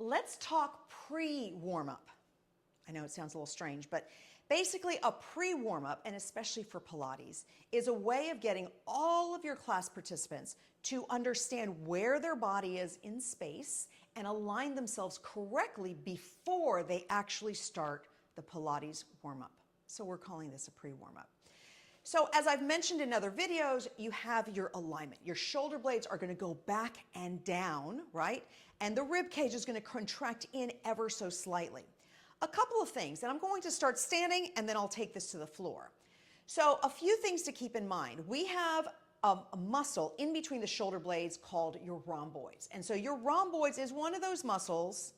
let's talk pre-warm-up. I know it sounds a little strange, but basically a pre-warm-up, and especially for Pilates, is a way of getting all of your class participants to understand where their body is in space and align themselves correctly before they actually start the Pilates warm-up. So we're calling this a pre-warm-up. So as I've mentioned in other videos, you have your alignment. Your shoulder blades are going to go back and down, right? And the rib cage is going to contract in ever so slightly. A couple of things, and I'm going to start standing and then I'll take this to the floor. So a few things to keep in mind. We have a muscle in between the shoulder blades called your rhomboids. And so your rhomboids is one of those muscles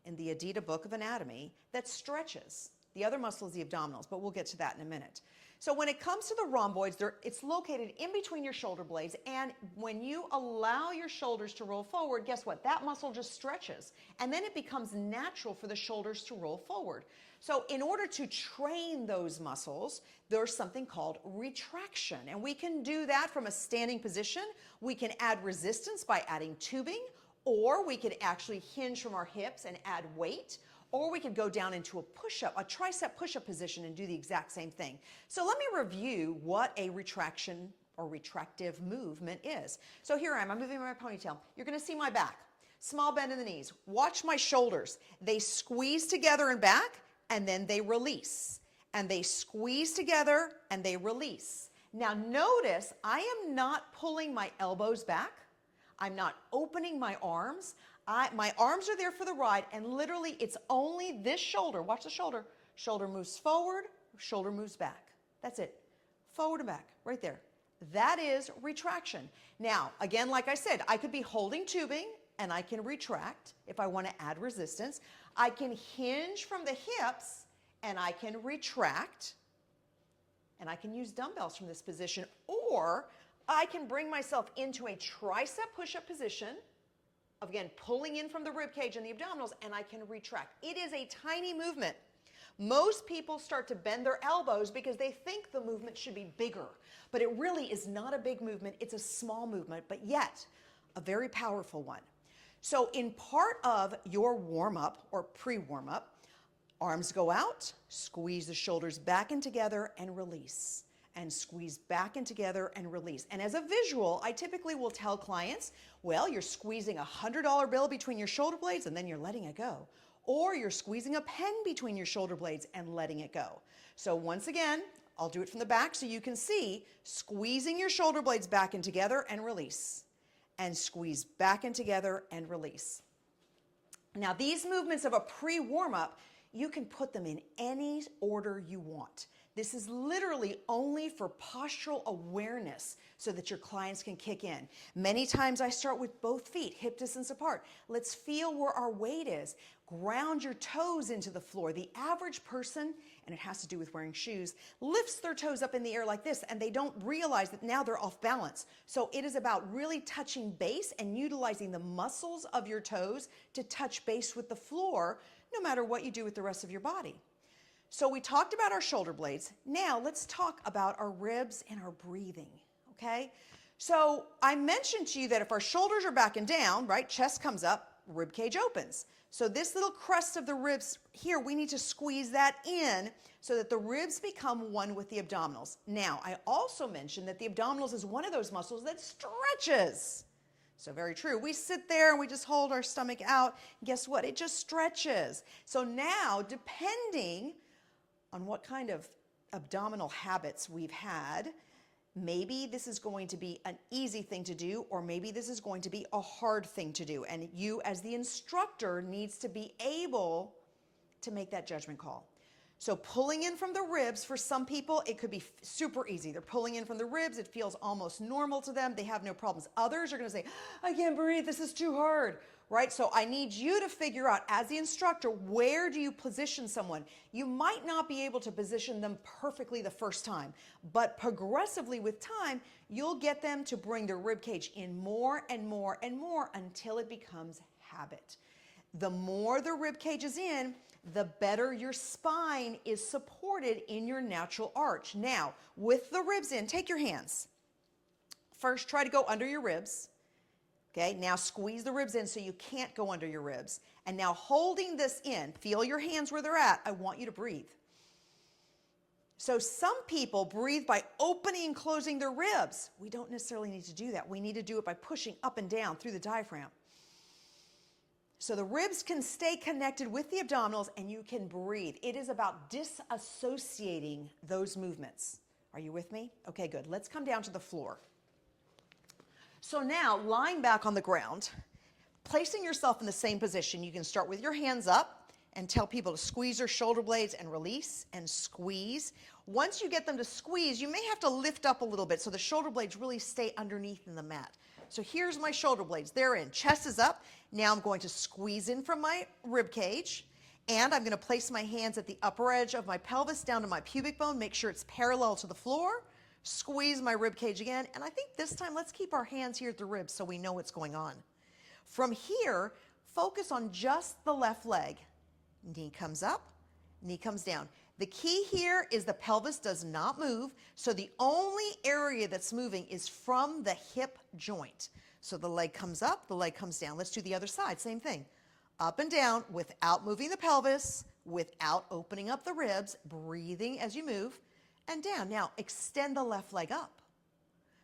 in the Adita book of anatomy that stretches. The other muscle is the abdominals, but we'll get to that in a minute. So when it comes to the rhomboids, it's located in between your shoulder blades, and when you allow your shoulders to roll forward, guess what? That muscle just stretches, and then it becomes natural for the shoulders to roll forward. So in order to train those muscles, there's something called retraction, and we can do that from a standing position. We can add resistance by adding tubing, or we could actually hinge from our hips and add weight, or we could go down into a push-up, a tricep push-up position and do the exact same thing. So let me review what a retraction or retractive movement is. So here I am, I'm moving my ponytail. You're gonna see my back. Small bend in the knees. Watch my shoulders. They squeeze together and back, and then they release. And they squeeze together and they release. Now notice, I am not pulling my elbows back. I'm not opening my arms. My arms are there for the ride, and literally it's only this shoulder. Watch the shoulder. Shoulder moves forward, shoulder moves back. That's it. Forward and back, right there. That is retraction. Now, again, like I said, I could be holding tubing and I can retract if I want to add resistance. I can hinge from the hips and I can retract, and I can use dumbbells from this position, or I can bring myself into a tricep push-up position, again, pulling in from the rib cage and the abdominals, and I can retract. It is a tiny movement. Most people start to bend their elbows because they think the movement should be bigger, but it really is not a big movement. It's a small movement, but yet a very powerful one. So in part of your warm-up or pre-warm-up, arms go out, squeeze the shoulders back in together and release. And squeeze back in together and release. And as a visual, I typically will tell clients, well, you're squeezing a $100 bill between your shoulder blades and then you're letting it go. Or you're squeezing a pen between your shoulder blades and letting it go. So once again, I'll do it from the back so you can see, squeezing your shoulder blades back in together and release. And squeeze back in together and release. Now these movements of a pre-warm-up, you can put them in any order you want. This is literally only for postural awareness so that your clients can kick in. Many times I start with both feet, hip distance apart. Let's feel where our weight is. Ground your toes into the floor. The average person, and it has to do with wearing shoes, lifts their toes up in the air like this, and they don't realize that now they're off balance. So it is about really touching base and utilizing the muscles of your toes to touch base with the floor, no matter what you do with the rest of your body. So we talked about our shoulder blades. Now let's talk about our ribs and our breathing, okay? So I mentioned to you that if our shoulders are back and down, right, chest comes up, rib cage opens. So this little crest of the ribs here, we need to squeeze that in so that the ribs become one with the abdominals. Now, I also mentioned that the abdominals is one of those muscles that stretches. So very true. We sit there and we just hold our stomach out. Guess what? It just stretches. So now, depending on what kind of abdominal habits we've had, maybe this is going to be an easy thing to do, or maybe this is going to be a hard thing to do. And you, as the instructor, needs to be able to make that judgment call. So pulling in from the ribs, for some people, it could be super easy. They're pulling in from the ribs. It feels almost normal to them. They have no problems. Others are going to say, I can't breathe. This is too hard, right? So I need you to figure out, as the instructor, where do you position someone? You might not be able to position them perfectly the first time, but progressively with time, you'll get them to bring their rib cage in more and more and more until it becomes habit. The more the rib cage is in, the better your spine is supported in your natural arch. Now, with the ribs in, take your hands. First, try to go under your ribs. Okay, now squeeze the ribs in so you can't go under your ribs. And now holding this in, feel your hands where they're at. I want you to breathe. So some people breathe by opening and closing their ribs. We don't necessarily need to do that. We need to do it by pushing up and down through the diaphragm. So the ribs can stay connected with the abdominals and you can breathe. It is about disassociating those movements. Are you with me? Okay, good. Let's come down to the floor. So now, lying back on the ground, placing yourself in the same position, you can start with your hands up and tell people to squeeze their shoulder blades and release and squeeze. Once you get them to squeeze, you may have to lift up a little bit so the shoulder blades really stay underneath in the mat. So here's my shoulder blades. They're in. Chest is up. Now I'm going to squeeze in from my rib cage, and I'm going to place my hands at the upper edge of my pelvis down to my pubic bone. Make sure it's parallel to the floor. Squeeze my rib cage again, and I think this time let's keep our hands here at the ribs so we know what's going on. From here, focus on just the left leg. Knee comes up, knee comes down. The key here is the pelvis does not move, so the only area that's moving is from the hip joint. So the leg comes up, the leg comes down. Let's do the other side, same thing. Up and down without moving the pelvis, without opening up the ribs, breathing as you move. And down. Now, extend the left leg up.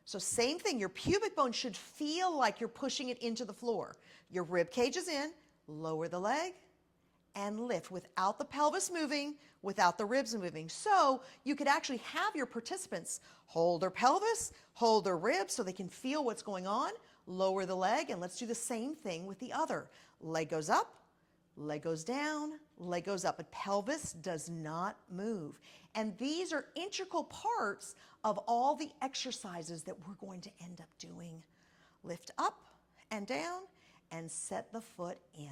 So same thing, your pubic bone should feel like you're pushing it into the floor. Your rib cage is in, lower the leg, and lift without the pelvis moving, without the ribs moving. So you could actually have your participants hold their pelvis, hold their ribs so they can feel what's going on, lower the leg, and let's do the same thing with the other. Leg goes up, leg goes down, leg goes up, but pelvis does not move. And these are integral parts of all the exercises that we're going to end up doing. Lift up and down and set the foot in.